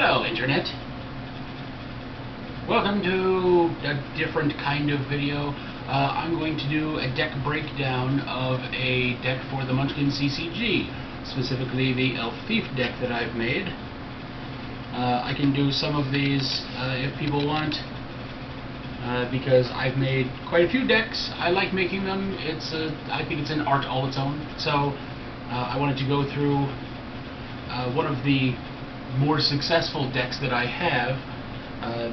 Hello, Internet. Welcome to a different kind of video. I'm going to do a deck breakdown of a deck for the Munchkin CCG, specifically the Elf Thief deck that I've made. I can do some of these if people want, because I've made quite a few decks. I like making them. I think it's an art all its own. So I wanted to go through one of the more successful decks that I have.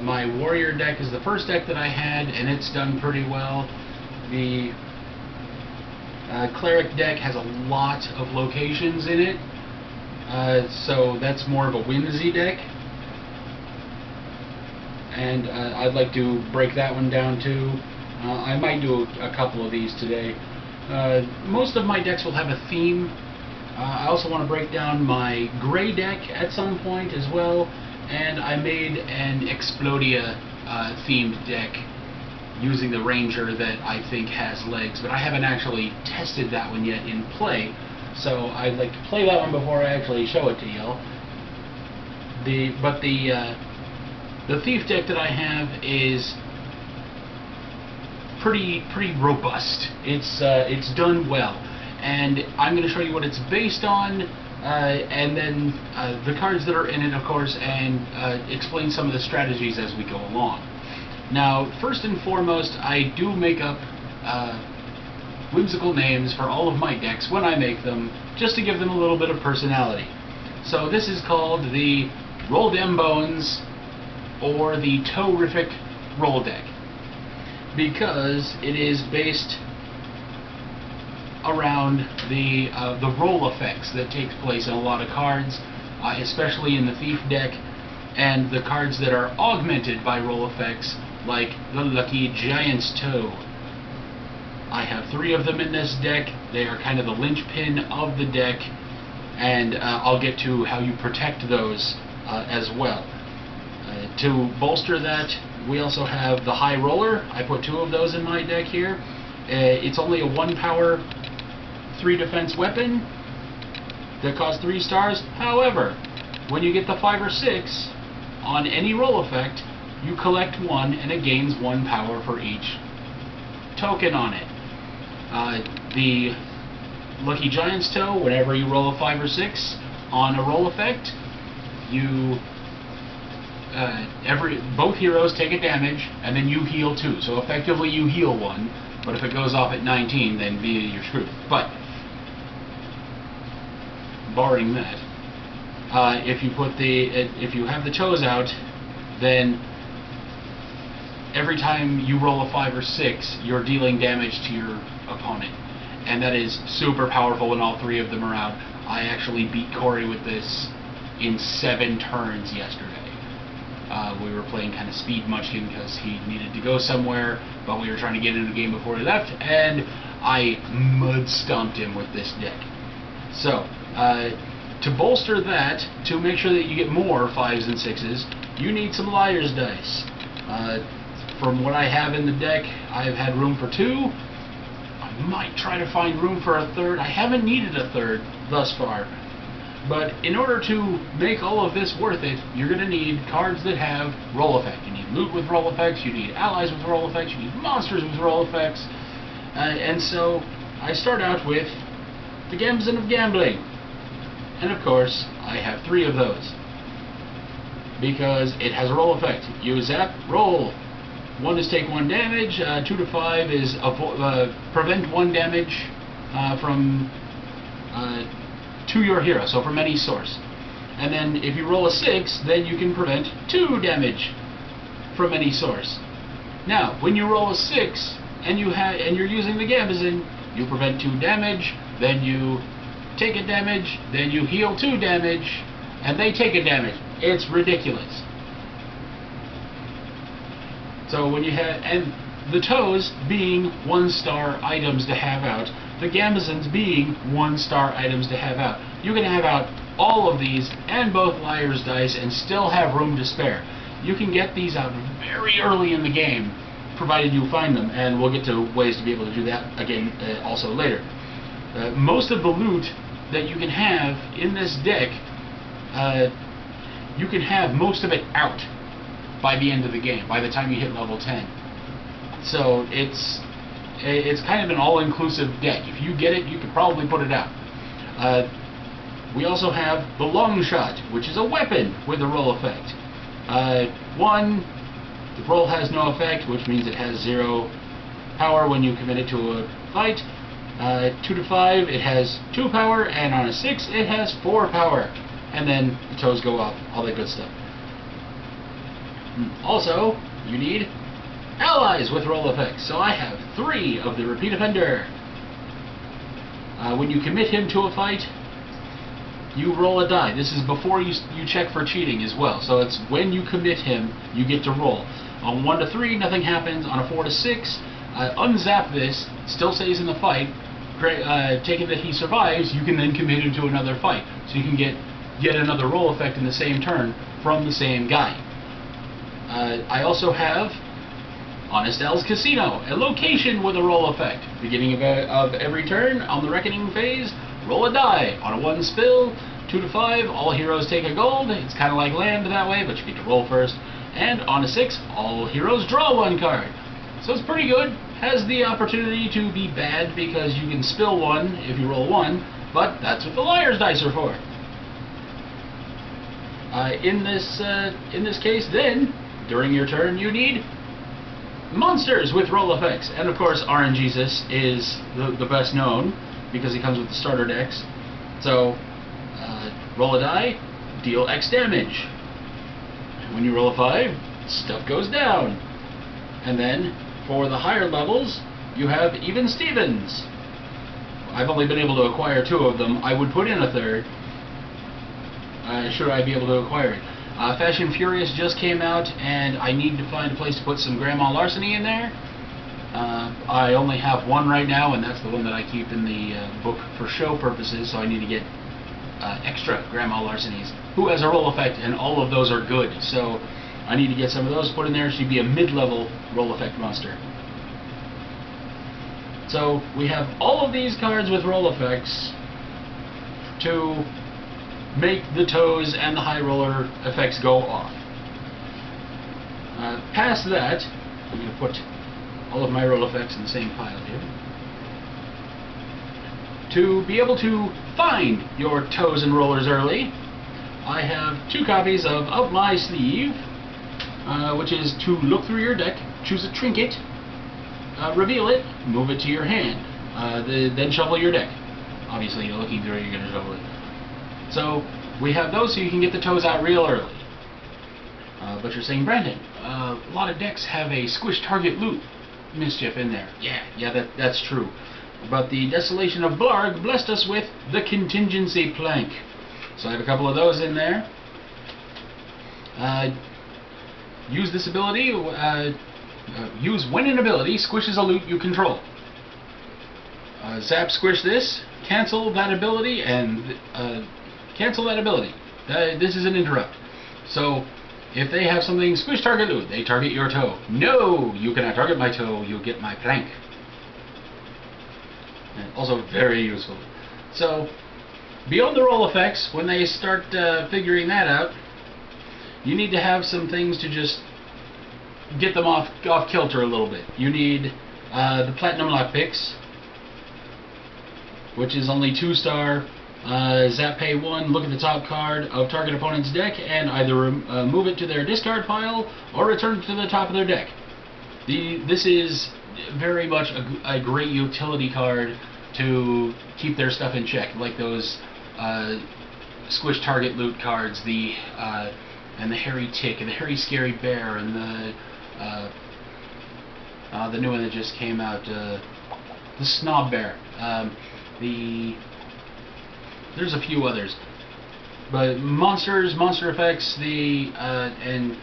My warrior deck is the first deck that I had, and it's done pretty well. The cleric deck has a lot of locations in it, so that's more of a whimsy deck, and I'd like to break that one down too. I might do a couple of these today. Most of my decks will have a theme. I also want to break down my gray deck at some point as well, and I made an Explodia themed deck using the Ranger that I think has legs, but I haven't actually tested that one yet in play, so I'd like to play that one before I actually show it to y'all. The Thief deck that I have is pretty robust. It's done well, and I'm going to show you what it's based on, and then the cards that are in it, of course, and explain some of the strategies as we go along. Now, first and foremost, I do make up whimsical names for all of my decks when I make them, just to give them a little bit of personality. So this is called the Roll Dem Bones, or the Toe-Riffic roll deck, because it is based around the roll effects that takes place in a lot of cards, especially in the Thief deck, and the cards that are augmented by roll effects, like the Lucky Giant's Toe. I have 3 of them in this deck. They are kind of the linchpin of the deck, and I'll get to how you protect those as well. To bolster that, we also have the High Roller. I put 2 of those in my deck here. It's only a 1 power, 3 defense weapon that costs 3 stars. However, when you get the 5 or 6 on any roll effect, you collect 1 and it gains 1 power for each token on it. The Lucky Giant's Toe, whenever you roll a 5 or 6 on a roll effect, you both heroes take a damage, and then you heal 2. So effectively you heal 1, but if it goes off at 19, then you're screwed. But barring that, if you have the toes out, then every time you roll a 5 or 6, you're dealing damage to your opponent, and that is super powerful when all 3 of them are out. I actually beat Corey with this in 7 turns yesterday. We were playing kind of speed Munchkin because he needed to go somewhere, but we were trying to get into the game before he left, and I mud stomped him with this deck. So, to bolster that, to make sure that you get more 5s and 6s, you need some Liar's Dice. From what I have in the deck, I've had room for 2. I might try to find room for a 3rd. I haven't needed a 3rd thus far. But in order to make all of this worth it, you're going to need cards that have roll effect. You need loot with roll effects, you need allies with roll effects, you need monsters with roll effects. And so I start out with the Gamblin' of Gambling. And of course, I have 3 of those, because it has a roll effect. You zap, roll. 1 is take 1 damage, 2 to 5 is prevent 1 damage from to your hero, so from any source. And then if you roll a 6, then you can prevent 2 damage from any source. Now, when you roll a 6 and you're using the Gamblin', you prevent 2 damage, then you take a damage, then you heal 2 damage, and they take a damage. It's ridiculous. So when you have, and the toes being 1-star items to have out, the Gamblins being 1-star items to have out, you can have out all of these and both Liar's Dice and still have room to spare. You can get these out very early in the game, provided you find them, and we'll get to ways to be able to do that again also later. Most of the loot that you can have in this deck you can have most of it out by the end of the game, by the time you hit level 10. So it's kind of an all-inclusive deck. If you get it, you can probably put it out. We also have the long shot, which is a weapon with a roll effect. 1, the roll has no effect, which means it has 0 power when you commit it to a fight. 2 to 5, it has 2 power, and on a 6, it has 4 power. And then the toes go up, all that good stuff. Also, you need allies with roll effects. So I have 3 of the Repeat Offender. When you commit him to a fight, you roll a die. This is before you check for cheating as well. So it's when you commit him, you get to roll. On 1 to 3, nothing happens. On a 4 to 6, unzap this, still stays in the fight. Taking that he survives, you can then commit him to another fight. So you can get yet another roll effect in the same turn from the same guy. I also have Honest Al's Casino, a location with a roll effect. Beginning of every turn, on the Reckoning phase, roll a die. On a 1 spill, 2 to 5, all heroes take a gold. It's kind of like land that way, but you get to roll first. And on a 6, all heroes draw 1 card. So it's pretty good. Has the opportunity to be bad because you can spill 1 if you roll 1, but that's what the Liar's Dice are for. In this case, then, during your turn, you need monsters with roll effects. And of course, RNGesus is the best known because he comes with the starter decks. So, roll a die, deal X damage. When you roll a 5, stuff goes down. And then, for the higher levels, you have Even Stevens. I've only been able to acquire 2 of them. I would put in a 3rd. Should I be able to acquire it. Fashion Furious just came out, and I need to find a place to put some Grandma Larceny in there. I only have 1 right now, and that's the one that I keep in the book for show purposes, so I need to get extra Grandma Larcenys, who has a roll effect, and all of those are good. So I need to get some of those put in there. She'd be a mid-level roll effect monster. So we have all of these cards with roll effects to make the toes and the high roller effects go off. Past that, I'm going to put all of my roll effects in the same pile here. To be able to find your toes and rollers early, I have 2 copies of Up My Sleeve, which is to look through your deck, choose a trinket, reveal it, move it to your hand, then shuffle your deck. Obviously, you're looking through it, you're going to shuffle it. So, we have those so you can get the toes out real early. But you're saying, Brandon, a lot of decks have a squish target loot mischief in there. Yeah, that's true. But the Desolation of Blarg blessed us with the Contingency Plank. So I have a couple of those in there. Use this ability, use when an ability squishes a loot you control. Zap squish this, cancel that ability, and cancel that ability. This is an interrupt. So, if they have something squish target loot, they target your toe. No, you cannot target my toe, you'll get my plank. And also very useful. So, beyond the roll effects, when they start figuring that out, you need to have some things to just get them off kilter a little bit. You need the Platinum Lockpicks, which is only 2-star. Zap pay 1, look at the top card of target opponent's deck, and either move it to their discard pile or return it to the top of their deck. This is very much a great utility card to keep their stuff in check, like those squish target loot cards, and the Hairy Tick, and the Hairy Scary Bear, and the new one that just came out, the Snob Bear. There's a few others, but monsters, monster effects, and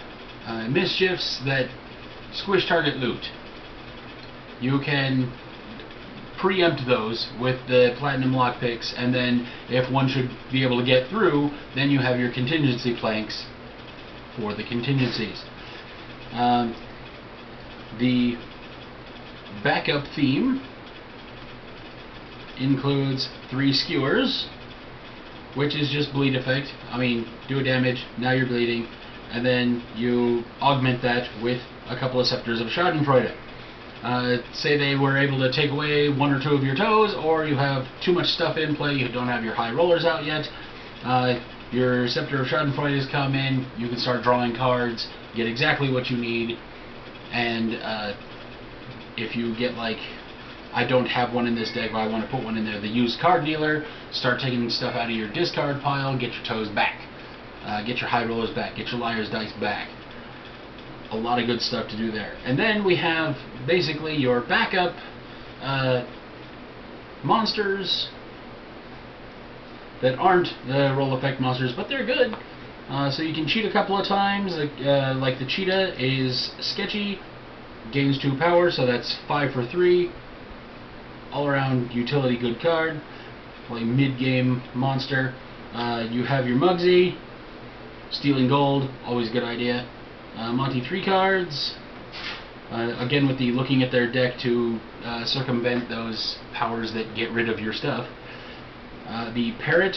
mischiefs that squish target loot. You can preempt those with the Platinum Lockpicks, and then if one should be able to get through, then you have your contingency planks for the contingencies. The backup theme includes 3 skewers, which is just bleed effect. I mean, do a damage, now you're bleeding, and then you augment that with a couple of Scepters of Schadenfreude. Say they were able to take away 1 or 2 of your toes, or you have too much stuff in play, you don't have your high rollers out yet. Your Scepter of Schadenfreude has come in, you can start drawing cards, get exactly what you need, and if you get like, I don't have one in this deck, but I want to put one in there, the used card dealer, start taking stuff out of your discard pile, get your toes back, get your high rollers back, get your liar's dice back. A lot of good stuff to do there. And then we have basically your backup monsters that aren't the roll effect monsters, but they're good. So you can cheat a couple of times, like the cheetah is sketchy, gains 2 power, so that's 5 for 3. All around utility good card. Play mid-game monster. You have your Mugsy, stealing gold, always a good idea. Monty 3 cards. Again with the looking at their deck to circumvent those powers that get rid of your stuff. The Parrot,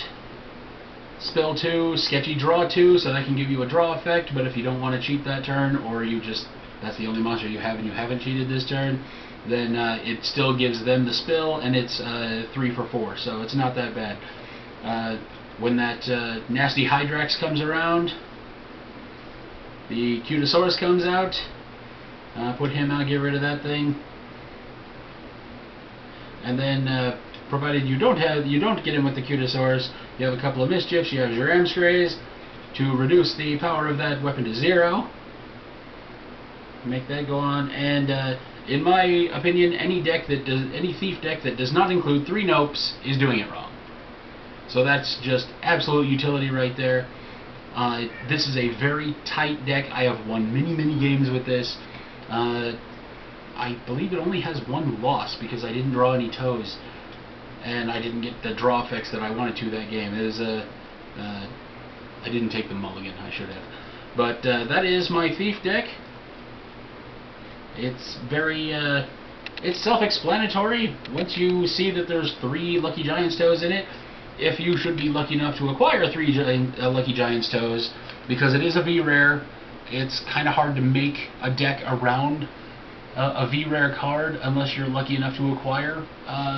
spell 2, sketchy draw 2, so that can give you a draw effect, but if you don't want to cheat that turn, or you just, that's the only monster you have and you haven't cheated this turn, then it still gives them the spill, and it's 3 for 4, so it's not that bad. When that nasty Hydrax comes around, the Cutisaurus comes out, put him out, get rid of that thing, and then provided you don't get in with the Cutisaurus, you have a couple of Mischiefs, you have your Amstrays to reduce the power of that weapon to 0. Make that go on, and in my opinion, any thief deck that does not include 3 Nopes is doing it wrong. So that's just absolute utility right there. This is a very tight deck. I have won many games with this. I believe it only has 1 loss because I didn't draw any toes, and I didn't get the draw effects that I wanted to that game. It is I didn't take the mulligan. I should have. But that is my thief deck. It's very, it's self-explanatory. Once you see that there's 3 Lucky Giant's Toes in it, if you should be lucky enough to acquire 3 Lucky Giant's Toes, because it is a V-Rare, it's kind of hard to make a deck around a V-Rare card unless you're lucky enough to acquire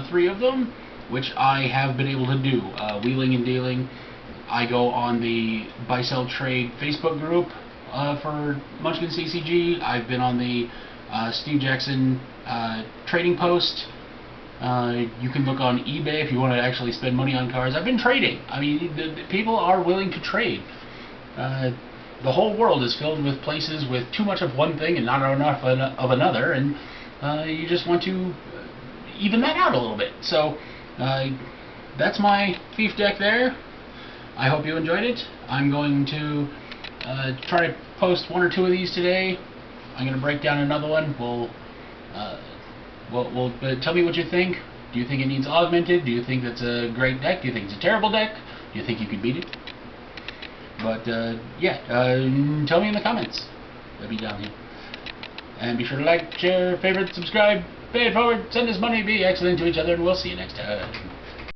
3 of them, which I have been able to do. Wheeling and dealing. I go on the Buy Sell Trade Facebook group for Munchkin CCG. I've been on the Steve Jackson trading post. You can look on eBay if you want to actually spend money on cards. I've been trading. I mean, the people are willing to trade. The whole world is filled with places with too much of one thing and not enough of another, and you just want to even that out a little bit. So that's my thief deck there. I hope you enjoyed it. I'm going to try to post 1 or 2 of these today. I'm going to break down another one. Tell me what you think. Do you think it needs augmented? Do you think that's a great deck? Do you think it's a terrible deck? Do you think you could beat it? But yeah, tell me in the comments. That'll be down here. And be sure to like, share, favorite, subscribe, pay it forward, send us money, be excellent to each other, and we'll see you next time.